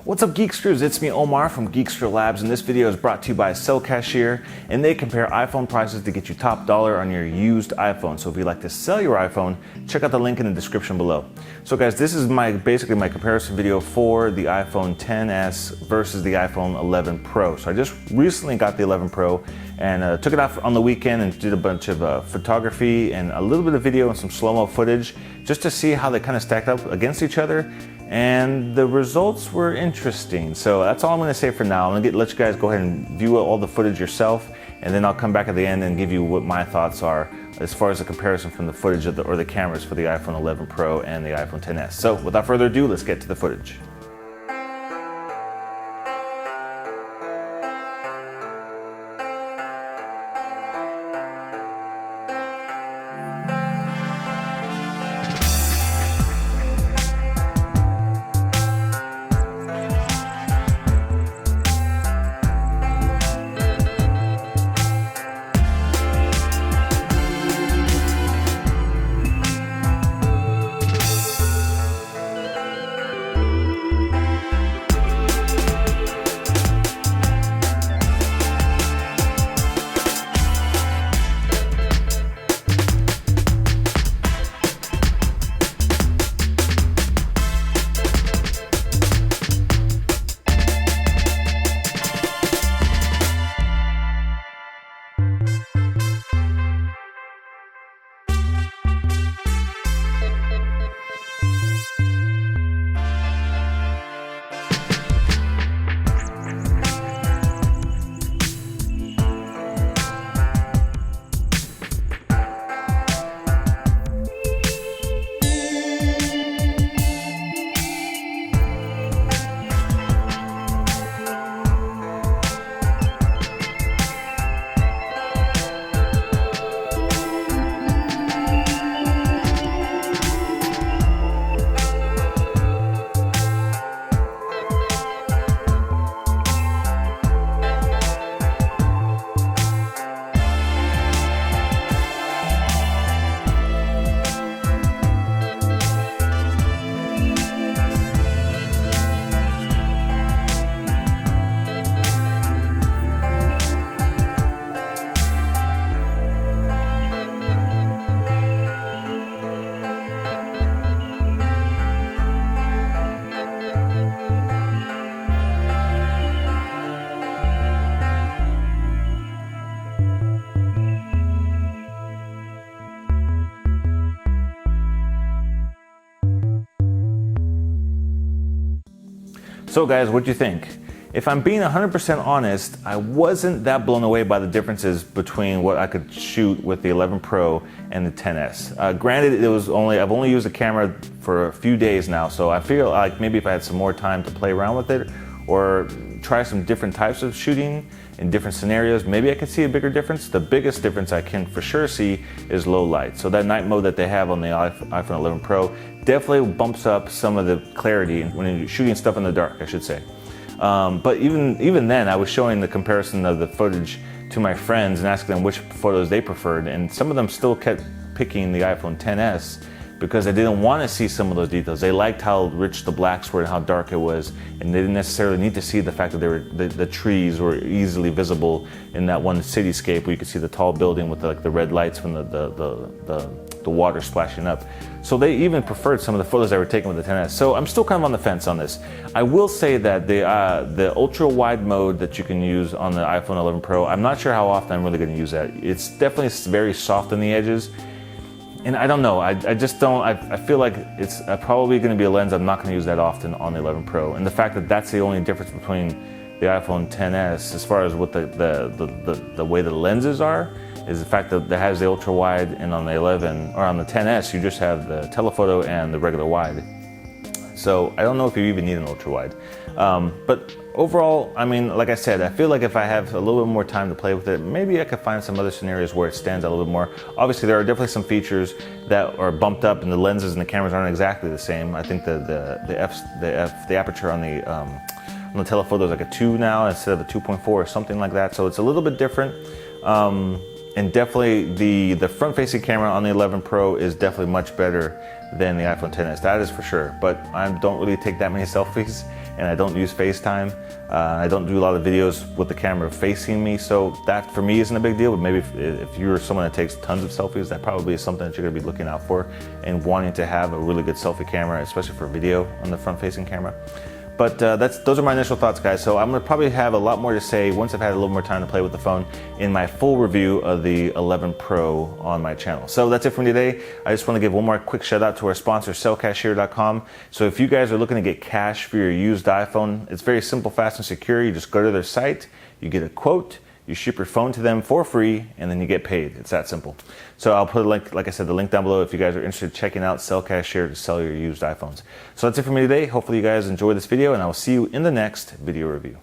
What's up, Geeksters? It's me, Omar from Geekster Labs, and this video is brought to you by Cell Cashier, and they compare iPhone prices to get you top dollar on your used iPhone. So if you'd like to sell your iPhone, check out the link in the description below. So guys, this is basically my comparison video for the iPhone XS versus the iPhone 11 Pro. So I just recently got the 11 Pro and took it out on the weekend and did a bunch of photography and a little bit of video and some slow-mo footage just to see how they kind of stacked up against each other. And the results were interesting. So that's all I'm going to say for now. I'm going to let you guys go ahead and view all the footage yourself, and then I'll come back at the end and give you what my thoughts are as far as the comparison from the footage of the cameras for the iPhone 11 Pro and the iPhone XS. So without further ado, let's get to the footage. So guys, what do you think? If I'm being 100% honest, I wasn't that blown away by the differences between what I could shoot with the 11 Pro and the XS. Granted, I've only used the camera for a few days now, so I feel like maybe if I had some more time to play around with it or try some different types of shooting in different scenarios, maybe I could see a bigger difference. The biggest difference I can for sure see is low light. So that night mode that they have on the iPhone 11 Pro definitely bumps up some of the clarity when you're shooting stuff in the dark, I should say. But even then, I was showing the comparison of the footage to my friends and asking them which photos they preferred, and some of them still kept picking the iPhone XS because they didn't want to see some of those details. They liked how rich the blacks were and how dark it was, and they didn't necessarily need to see the fact that the trees were easily visible in that one cityscape where you could see the tall building with the red lights from the water splashing up. So they even preferred some of the photos that were taken with the XS. So I'm still kind of on the fence on this. I will say that the ultra wide mode that you can use on the iPhone 11 Pro, I'm not sure how often I'm really going to use that. It's definitely very soft on the edges. And I don't know, I just don't, I feel like it's probably going to be a lens I'm not going to use that often on the 11 Pro. And the fact that that's the only difference between the iPhone XS as far as what the way the lenses are, is the fact that it has the ultra wide, and on the 11 or on the XS you just have the telephoto and the regular wide. So I don't know if you even need an ultra wide. But overall, I mean, like I said, I feel like if I have a little bit more time to play with it, maybe I could find some other scenarios where it stands out a little bit more. Obviously, there are definitely some features that are bumped up, and the lenses and the cameras aren't exactly the same. I think the aperture on the telephoto is like a 2 now instead of a 2.4 or something like that. So it's a little bit different. And definitely the front-facing camera on the 11 Pro is definitely much better than the iPhone XS. That is for sure. But I don't really take that many selfies, and I don't use FaceTime. I don't do a lot of videos with the camera facing me, so that for me isn't a big deal, but maybe if you're someone that takes tons of selfies, that probably is something that you're gonna be looking out for and wanting to have a really good selfie camera, especially for video on the front-facing camera. But those are my initial thoughts, guys. So I'm gonna probably have a lot more to say once I've had a little more time to play with the phone in my full review of the 11 Pro on my channel. So that's it for me today. I just wanna give one more quick shout out to our sponsor, sellcashhere.com. So if you guys are looking to get cash for your used iPhone, it's very simple, fast, and secure. You just go to their site, you get a quote, you ship your phone to them for free, and then you get paid. It's that simple. So I'll put a link, like I said, the link down below if you guys are interested in checking out Sell Cash Share to sell your used iPhones. So that's it for me today. Hopefully you guys enjoyed this video, and I will see you in the next video review.